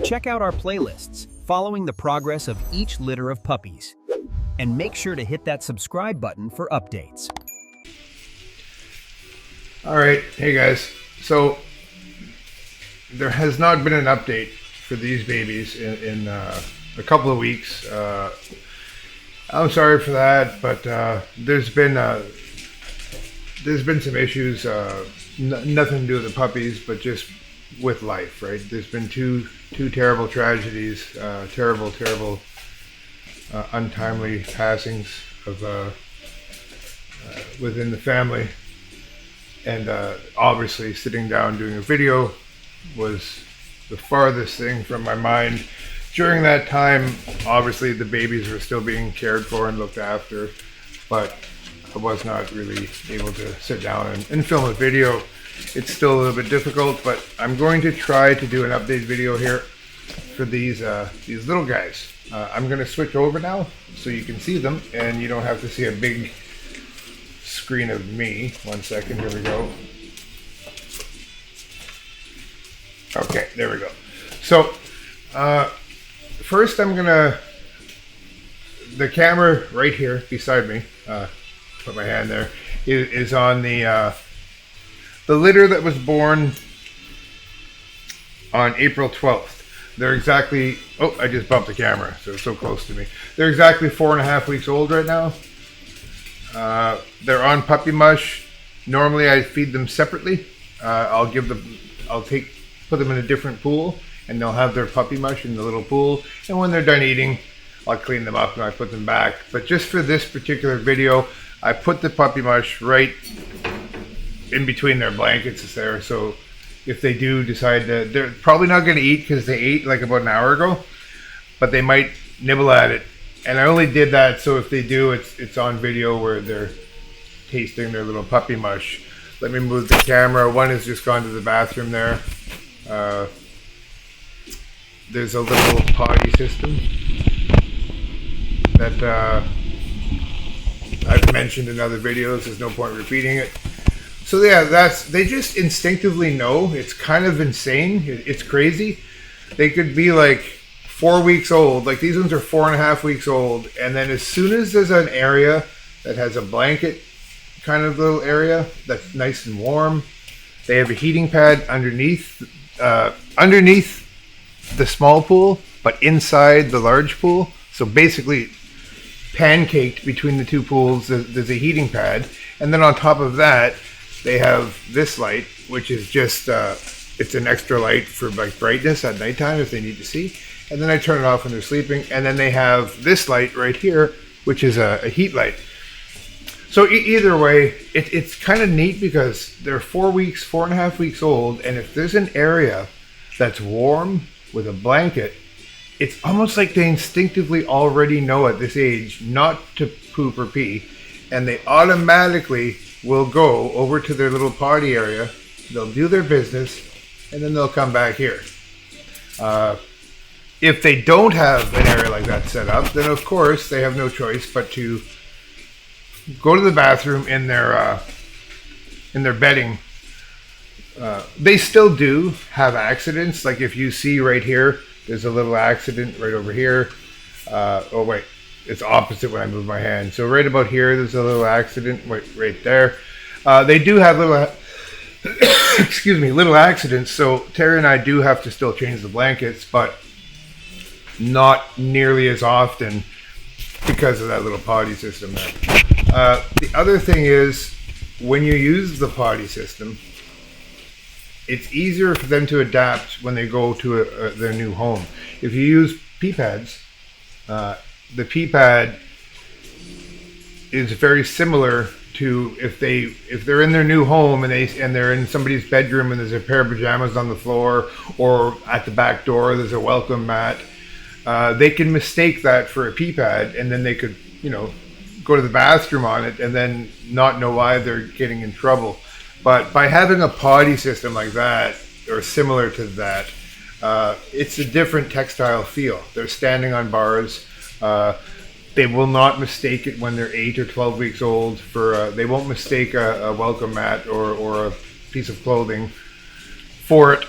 Check out our playlists following the progress of each litter of puppies. And make sure to hit that subscribe button for updates. All right, hey guys. So there has not been an update for these babies in a couple of weeks. I'm sorry for that, but there's been some issues. Nothing to do with the puppies, but just with life, right? There's been two terrible tragedies, terrible untimely passings of within the family, and obviously sitting down doing a video was the farthest thing from my mind. During that time, obviously the babies were still being cared for and looked after, but I was not really able to sit down and film a video. It's still a little bit difficult, but I'm going to try to do an update video here for these little guys. I'm going to switch over now so you can see them and you don't have to see a big screen of me. 1 second, here we go. Okay, there we go. So first I'm gonna, the camera right here beside me, put my hand there, is on the litter that was born on April 12th. They're exactly, oh, I just bumped the camera, so it's so close to me. They're exactly 4.5 weeks old right now. They're on puppy mush. Normally I feed them separately. Put them in a different pool, and they'll have their puppy mush in the little pool. And when they're done eating, I'll clean them up and I put them back. But just for this particular video, I put the puppy mush right in between their blankets there. So if they do decide to, they're probably not going to eat because they ate like about an hour ago, but they might nibble at it. And I only did that so if they do, it's on video where they're tasting their little puppy mush. Let me move the camera. One has just gone to the bathroom there. There's a little potty system that I've mentioned in other videos. There's no point repeating it. So yeah, they just instinctively know. It's kind of insane. It's crazy. They could be like 4 weeks old. Like these ones are 4.5 weeks old. And then as soon as there's an area that has a blanket kind of little area that's nice and warm, they have a heating pad underneath the small pool, but inside the large pool. So basically pancaked between the two pools, there's a heating pad. And then on top of that, they have this light, which is just, it's an extra light for like brightness at nighttime if they need to see. And then I turn it off when they're sleeping. And then they have this light right here, which is a heat light. So either way, it's kind of neat because they're 4.5 weeks old. And if there's an area that's warm with a blanket, it's almost like they instinctively already know at this age not to poop or pee. And they automatically will go over to their little potty area. They'll do their business and then they'll come back here. If they don't have an area like that set up, then of course they have no choice but to go to the bathroom in their bedding. They still do have accidents. Like if you see right here, there's a little accident right over here. Oh wait, it's opposite when I move my hand. So right about here, there's a little accident right there. They do have little, excuse me, little accidents. So Terry and I do have to still change the blankets, but not nearly as often because of that little potty system there. The other thing is, when you use the potty system, it's easier for them to adapt when they go to their new home. If you use pee pads, the pee pad is very similar to if they're in their new home and they're in somebody's bedroom and there's a pair of pajamas on the floor, or at the back door there's a welcome mat. They can mistake that for a pee pad, and then they could, go to the bathroom on it and then not know why they're getting in trouble. But by having a potty system like that, or similar to that, it's a different textile feel. They're standing on bars. They will not mistake it when they're 8 or 12 weeks old for, they won't mistake a welcome mat or a piece of clothing for it.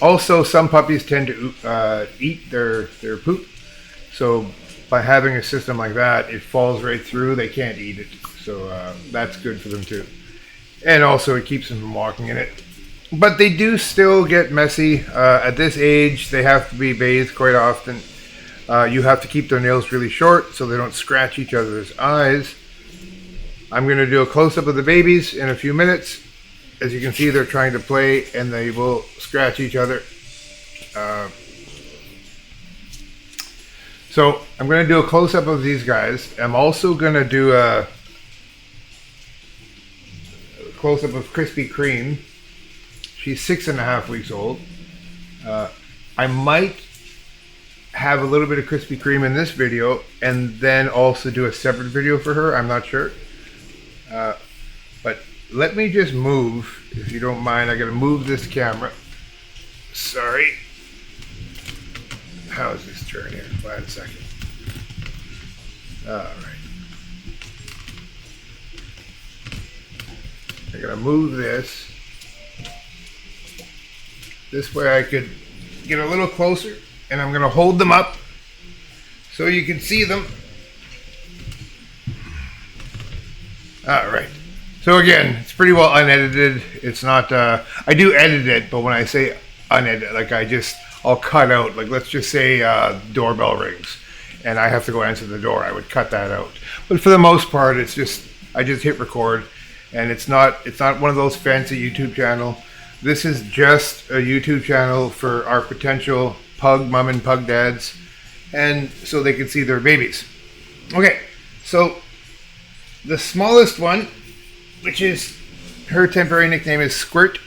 Also, some puppies tend to eat their poop. So by having a system like that, it falls right through. They can't eat it. So that's good for them too. And also it keeps them from walking in it. But they do still get messy. At this age, they have to be bathed quite often. You have to keep their nails really short so they don't scratch each other's eyes. I'm going to do a close-up of the babies in a few minutes. As you can see, they're trying to play and they will scratch each other. So I'm going to do a close-up of these guys. I'm also going to do a close-up of Krispy Kreme. She's 6.5 weeks old. I might have a little bit of Krispy Kreme in this video and then also do a separate video for her. I'm not sure. But let me just move, if you don't mind. I gotta move this camera. Sorry. How is this turn here? Wait a second. Alright. I gotta move this. This way I could get a little closer, and I'm gonna hold them up so you can see them. Alright. So again, it's pretty well unedited. It's not, I do edit it, but when I say unedited, like I'll cut out, like let's just say doorbell rings, and I have to go answer the door. I would cut that out. But for the most part, it's just, I just hit record, and it's not one of those fancy YouTube channel. This is just a YouTube channel for our potential pug mom and pug dads, and so they can see their babies. Okay, so the smallest one, which is, her temporary nickname is Squirt.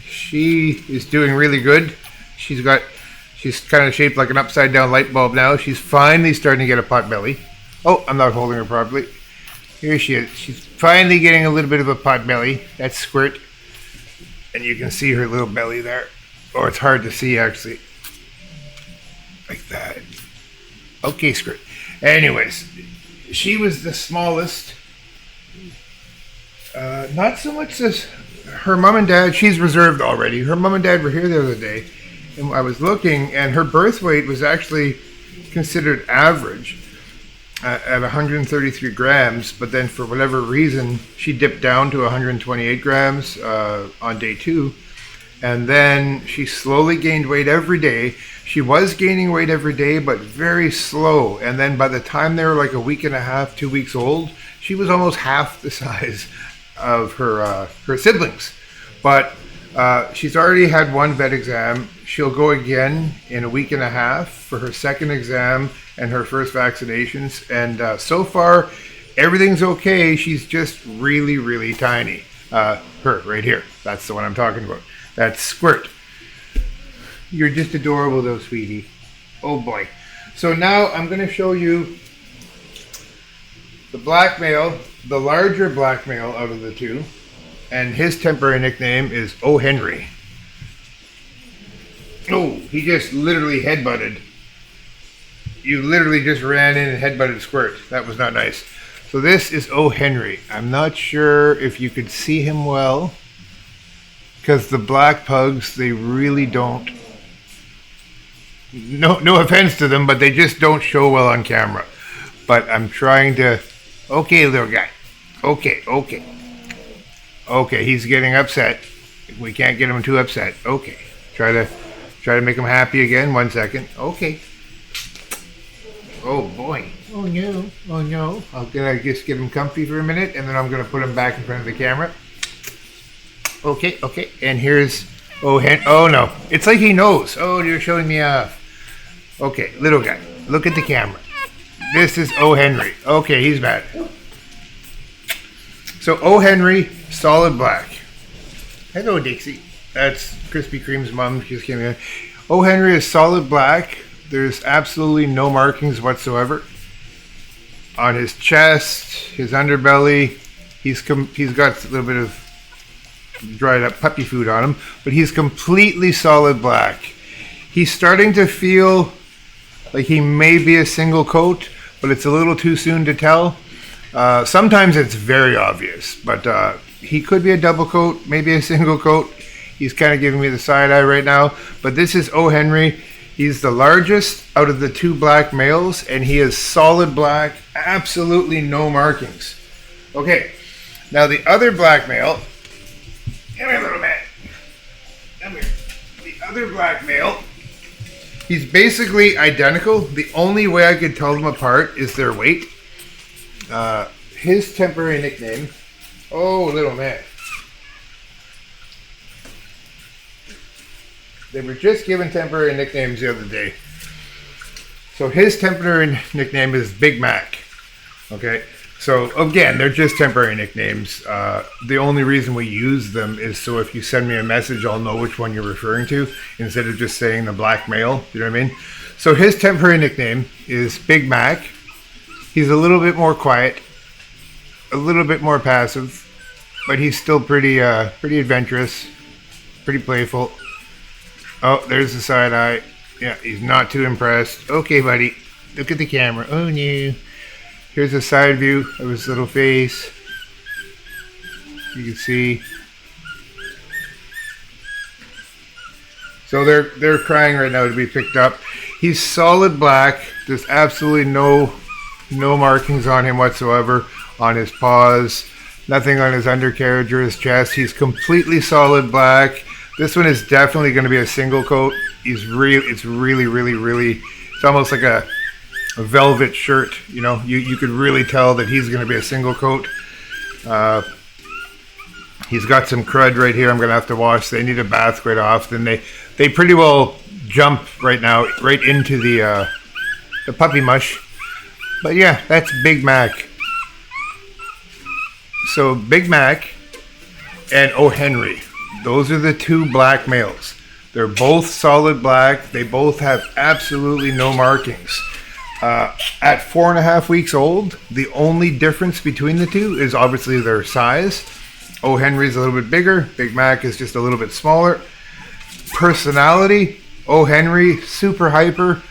She is doing really good. She's kind of shaped like an upside down light bulb now. She's finally starting to get a pot belly. Oh, I'm not holding her properly. Here she is. She's finally getting a little bit of a pot belly. That's Squirt. And you can see her little belly there. Oh, it's hard to see actually. Like that. Okay, Squirt. Anyways, she was the smallest. Not so much as her mom and dad. She's reserved already. Her mom and dad were here the other day, and I was looking, and her birth weight was actually considered average at 133 grams, but then for whatever reason, she dipped down to 128 grams on day 2, and then she slowly gained weight every day. She was gaining weight every day, but very slow, and then by the time they were like a week and a half, 2 weeks old, she was almost half the size of her siblings. But she's already had one vet exam. She'll go again in a week and a half for her second exam and her first vaccinations. And so far, everything's okay. She's just really, really tiny. Her, right here. That's the one I'm talking about. That's Squirt. You're just adorable though, sweetie. Oh boy. So now I'm going to show you the black male, the larger black male out of the two. And his temporary nickname is O. Henry. Oh, he just literally headbutted. You literally just ran in and headbutted Squirt. That was not nice. So this is O. Henry. I'm not sure if you could see him well, because the black pugs, they really don't. No offense to them, but they just don't show well on camera. But I'm trying to. Okay, little guy. Okay. Okay, he's getting upset. We can't get him too upset. Okay. Try to make him happy again. 1 second. Okay. Oh boy. Oh no. I'm gonna just get him comfy for a minute, and then I'm gonna put him back in front of the camera. Okay. And here's Oh no. It's like he knows. Oh, you're showing me off. Okay, little guy. Look at the camera. This is O. Henry. Okay, he's bad. So O. Henry, solid black. Hello, Dixie. That's Krispy Kreme's mom. She just came in. O. Henry is solid black. There's absolutely no markings whatsoever on his chest, his underbelly. He's got a little bit of dried up puppy food on him, but he's completely solid black. He's starting to feel like he may be a single coat, but it's a little too soon to tell. Sometimes it's very obvious, but he could be a double coat, maybe a single coat. He's kind of giving me the side eye right now. But this is O. Henry. He's the largest out of the 2 black males, and he is solid black, absolutely no markings. Okay, now the other black male, come here, little man. Come here. The other black male, he's basically identical. The only way I could tell them apart is their weight. His temporary nickname, oh, little man. They were just given temporary nicknames the other day. So his temporary nickname is Big Mac. Okay, so again, they're just temporary nicknames. The only reason we use them is so if you send me a message, I'll know which one you're referring to instead of just saying the black male. You know what I mean? So his temporary nickname is Big Mac. He's a little bit more quiet, a little bit more passive, but he's still pretty adventurous, pretty playful. Oh, there's the side eye. Yeah, he's not too impressed. Okay, buddy, look at the camera. Oh no. Here's a side view of his little face. You can see. So they're crying right now to be picked up. He's solid black. There's absolutely no markings on him whatsoever, on his paws, nothing on his undercarriage or his chest. He's completely solid black. This one is definitely going to be a single coat. It's really, it's almost like a velvet shirt. You know, you could really tell that he's going to be a single coat. He's got some crud right here I'm going to have to wash. They need a bath quite often. They pretty well jump right now, right into the puppy mush. But yeah, that's Big Mac. So Big Mac and O. Henry. Those are the 2 black males. They're both solid black. They both have absolutely no markings. At 4.5 weeks old, the only difference between the 2 is obviously their size. O. Henry's a little bit bigger. Big Mac is just a little bit smaller. Personality, O. Henry, super hyper.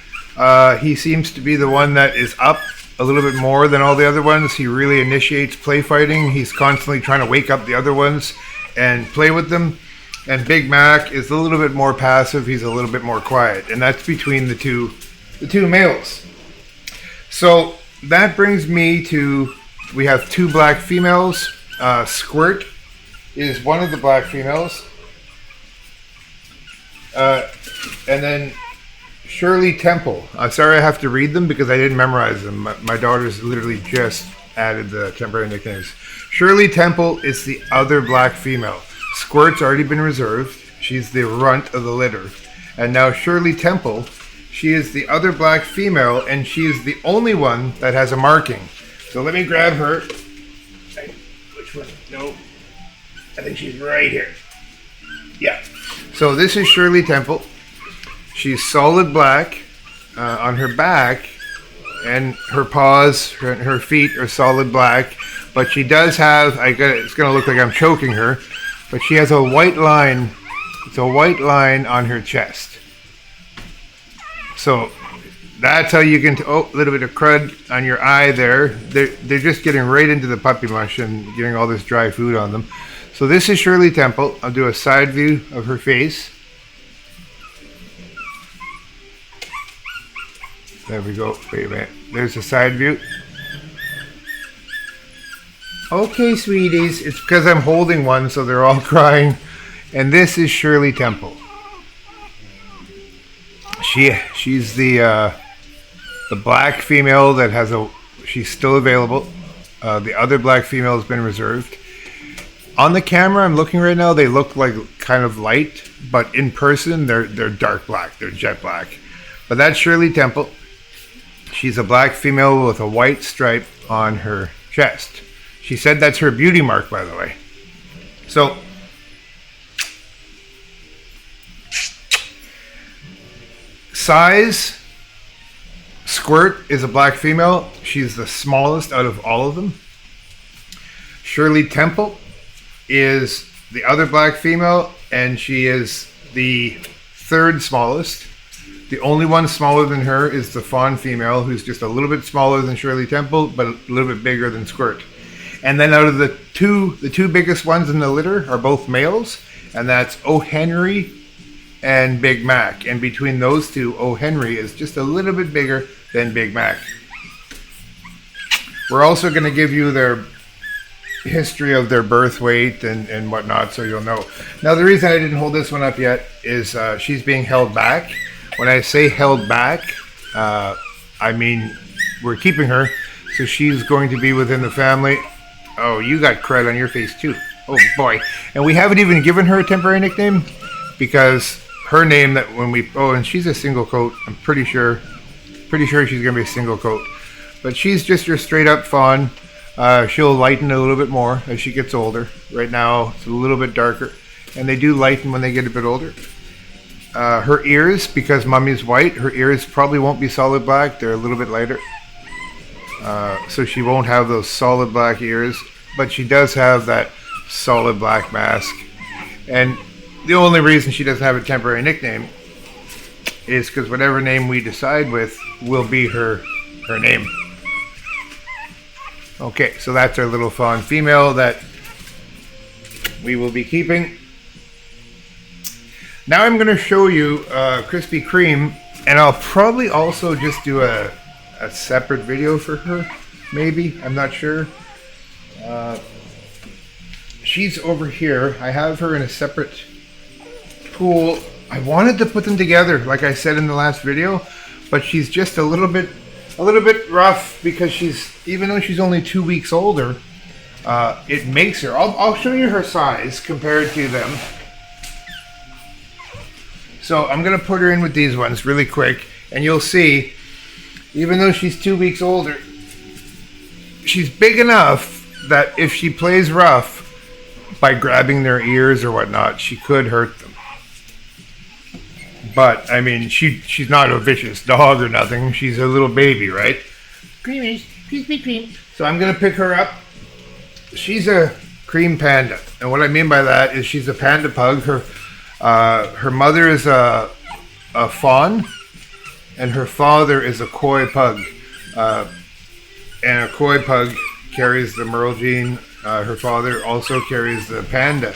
He seems to be the one that is up a little bit more than all the other ones. He really initiates play fighting. He's constantly trying to wake up the other ones and play with them. And Big Mac is a little bit more passive. He's a little bit more quiet, and that's between the two males. So that brings me to, we have 2 black females. Squirt is one of the black females, and then Shirley Temple. Sorry, I have to read them because I didn't memorize them. My daughter's literally just added the temporary nicknames. Shirley Temple is the other black female. Squirt's already been reserved. She's the runt of the litter. And now Shirley Temple, she is the other black female, and she is the only one that has a marking. So let me grab her. Which one? No. I think she's right here. Yeah. So this is Shirley Temple. She's solid black on her back, and her paws, her feet are solid black. But she does have, it's going to look like I'm choking her, but she has a white line. It's a white line on her chest. So that's how you can, a little bit of crud on your eye there. They're just getting right into the puppy mush and getting all this dry food on them. So this is Shirley Temple. I'll do a side view of her face. There we go. Wait a minute. There's a side view. Okay, sweeties. It's because I'm holding one, so they're all crying. And this is Shirley Temple. She's the black female that has she's still available. The other black female has been reserved. On the camera I'm looking right now, they look like kind of light, but in person they're dark black. They're jet black. But that's Shirley Temple. She's a black female with a white stripe on her chest. She said that's her beauty mark, by the way. So size, Squirt is a black female. She's the smallest out of all of them. Shirley Temple is the other black female, and she is the third smallest. The only one smaller than her is the fawn female, who's just a little bit smaller than Shirley Temple, but a little bit bigger than Squirt. And then out of the two biggest ones in the litter are both males, and that's O. Henry and Big Mac. And between those two, O. Henry is just a little bit bigger than Big Mac. We're also going to give you their history of their birth weight and whatnot, so you'll know. Now, the reason I didn't hold this one up yet is she's being held back. When I say held back, I mean we're keeping her, so she's going to be within the family. Oh, you got crud on your face too. Oh boy. And we haven't even given her a temporary nickname, because her name that when we, oh, and she's a single coat. I'm pretty sure she's gonna be a single coat, but she's just your straight up fawn. She'll lighten a little bit more as she gets older. Right now it's a little bit darker, and they do lighten when they get a bit older. Her ears, because Mummy's white, her ears probably won't be solid black. They're a little bit lighter, so she won't have those solid black ears, but she does have that solid black mask. And the only reason she doesn't have a temporary nickname is because whatever name we decide with will be her name. Okay, so that's our little fawn female that we will be keeping. Now I'm going to show you Krispy Kreme, and I'll probably also just do a separate video for her, maybe, I'm not sure. She's over here. I have her in a separate pool. I wanted to put them together, like I said in the last video, but she's just a little bit rough because even though she's only 2 weeks older, it makes her. I'll show you her size compared to them. So I'm gonna put her in with these ones really quick, and you'll see, even though she's 2 weeks older, she's big enough that if she plays rough by grabbing their ears or whatnot, she could hurt them. But I mean, she's not a vicious dog or nothing. She's a little baby, right? Creamies, Krispy Kreme. So I'm gonna pick her up. She's a cream panda, and what I mean by that is she's a panda pug. Her mother is a fawn, and her father is a koi pug. And a koi pug carries the Merle gene. Her father also carries the panda.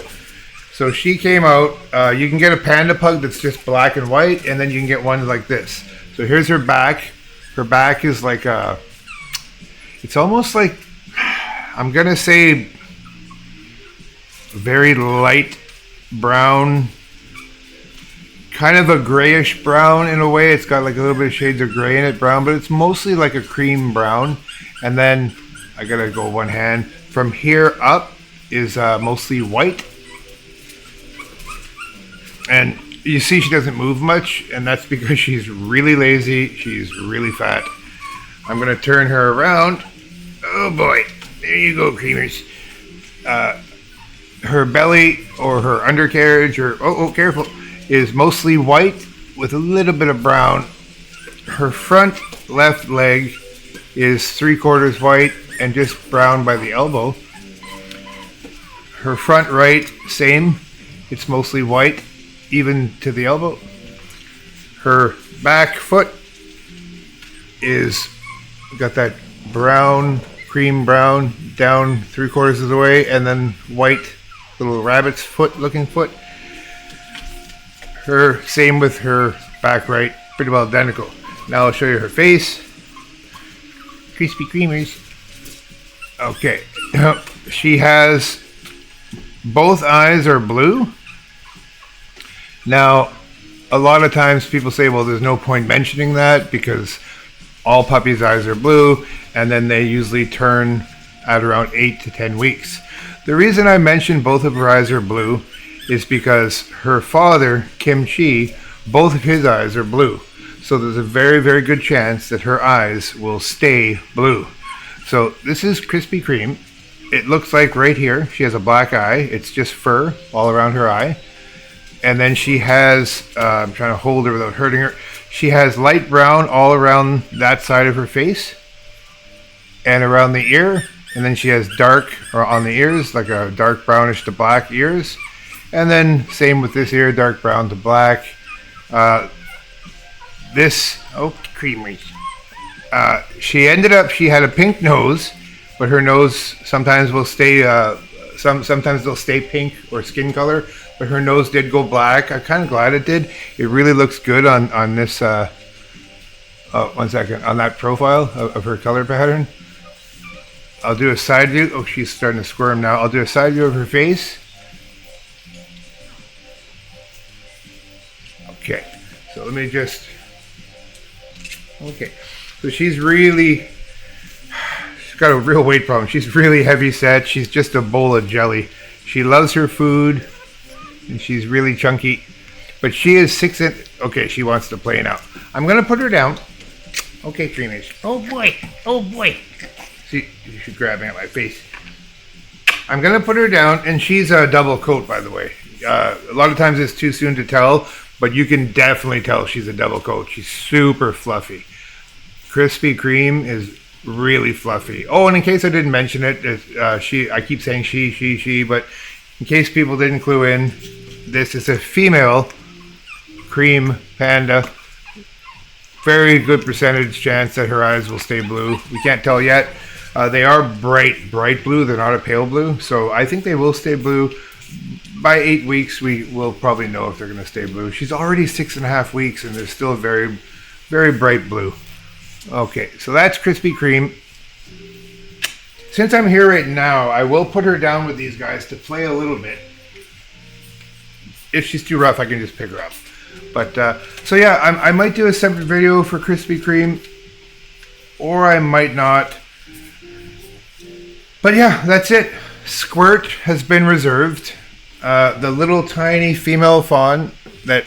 So she came out. You can get a panda pug that's just black and white, and then you can get one like this. So here's her back. Her back is like it's almost like, I'm gonna say, very light brown, kind of a grayish brown in a way. It's got like a little bit of shades of gray in it, brown, but it's mostly like a cream brown. And then I gotta go one hand. From here up is mostly white. And you see she doesn't move much, and that's because she's really lazy. She's really fat. I'm gonna turn her around. Oh boy, there you go, creamers. Her belly or her undercarriage, or oh careful, is mostly white with a little bit of brown. Her front left leg is 3/4 white and just brown by the elbow. Her front right, same. It's mostly white, even to the elbow. Her back foot is got that brown, cream brown down 3/4 of the way, and then white, little rabbit's foot looking foot. Her same with her back right, pretty well identical. Now I'll show you her face. Krispy Kremers. Okay, she has, both eyes are blue. Now, a lot of times people say, well, there's no point mentioning that because all puppies' eyes are blue, and then they usually turn at around 8 to 10 weeks. The reason I mentioned both of her eyes are blue is because her father, Kim Chi, both of his eyes are blue. So there's a very, very good chance that her eyes will stay blue. So this is Krispy Kreme. It looks like right here, she has a black eye. It's just fur all around her eye. And then she has, I'm trying to hold her without hurting her. She has light brown all around that side of her face and around the ear. And then she has dark on the ears, like a dark brownish to black ears. And then same with this ear, dark brown to black. Creamery. She had a pink nose, but her nose sometimes will stay, sometimes they'll stay pink or skin color. but her nose did go black. I'm kind of glad it did. It really looks good on this, 1 second, on that profile of her color pattern. I'll do a side view. Oh, she's starting to squirm now. I'll do a side view of her face. Okay, so let me just, okay. So she's got a real weight problem. She's really heavy set. She's just a bowl of jelly. She loves her food, and she's really chunky. But she is 6 inch. Okay, she wants to play now. I'm gonna put her down. Okay, Trinish. Oh boy. Oh boy. See, she's grabbing at my face. I'm gonna put her down, and she's a double coat, by the way. A lot of times it's too soon to tell, but you can definitely tell she's a double coat. She's super fluffy. Krispy Kreme is really fluffy. Oh, and in case I didn't mention it, I keep saying she, but in case people didn't clue in, this is a female cream panda. Very good percentage chance that her eyes will stay blue. We can't tell yet. They are bright blue. They're not a pale blue. So I think they will stay blue. By 8 weeks, we will probably know if they're going to stay blue. She's already 6.5 weeks, and they're still very, very bright blue. Okay, so that's Krispy Kreme. Since I'm here right now, I will put her down with these guys to play a little bit. If she's too rough, I can just pick her up. But, so yeah, I might do a separate video for Krispy Kreme, or I might not. But yeah, that's it. Squirt has been reserved. The little tiny female fawn that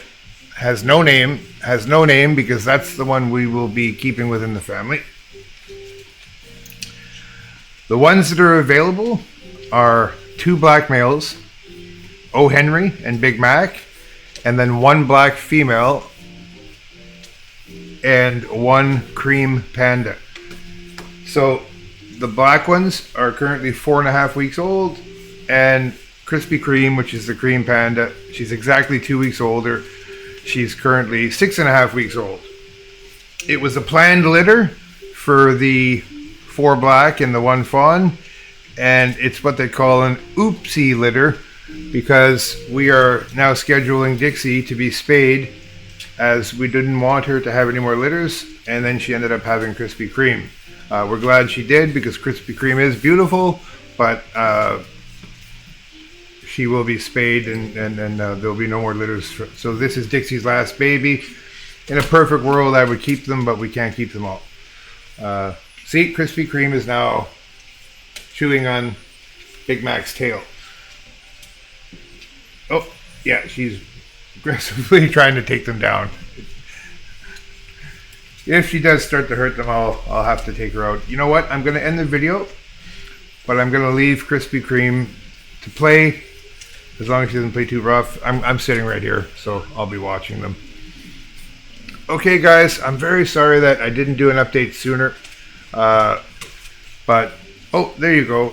has no name because that's the one we will be keeping within the family. The ones that are available are 2 black males, O. Henry and Big Mac, and then 1 black female and 1 cream panda. So the black ones are currently 4.5 weeks old, and Krispy Kreme, which is the cream panda, she's exactly 2 weeks older. She's currently 6.5 weeks old. It was a planned litter for the 4 black and the 1 fawn, and it's what they call an oopsie litter because we are now scheduling Dixie to be spayed as we didn't want her to have any more litters, and then she ended up having Krispy Kreme. We're glad she did because Krispy Kreme is beautiful, but she will be spayed and there'll be no more litters. So this is Dixie's last baby. In a perfect world, I would keep them, but we can't keep them all. See, Krispy Kreme is now chewing on Big Mac's tail. Oh, yeah, she's aggressively trying to take them down. If she does start to hurt them, I'll have to take her out. You know what? I'm going to end the video, but I'm going to leave Krispy Kreme to play. As long as she doesn't play too rough. I'm sitting right here, so I'll be watching them. Okay, guys, I'm very sorry that I didn't do an update sooner. But, oh, there you go.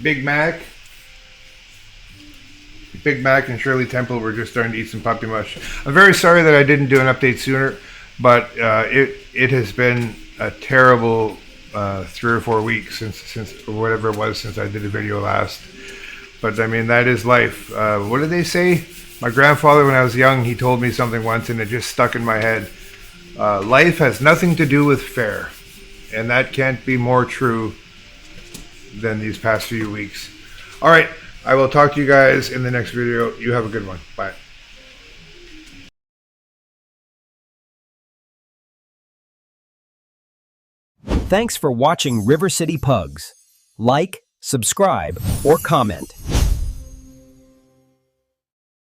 Big Mac and Shirley Temple were just starting to eat some puppy mush. I'm very sorry that I didn't do an update sooner, but it has been a terrible 3 or 4 weeks since or whatever it was since I did a video last. But I mean, that is life. What did they say? My grandfather, when I was young, he told me something once and it just stuck in my head. Life has nothing to do with fair, and that can't be more true than these past few weeks. All right, I will talk to you guys in the next video. You have a good one. Bye. Thanks for watching River City Pugs. Like, subscribe, or comment.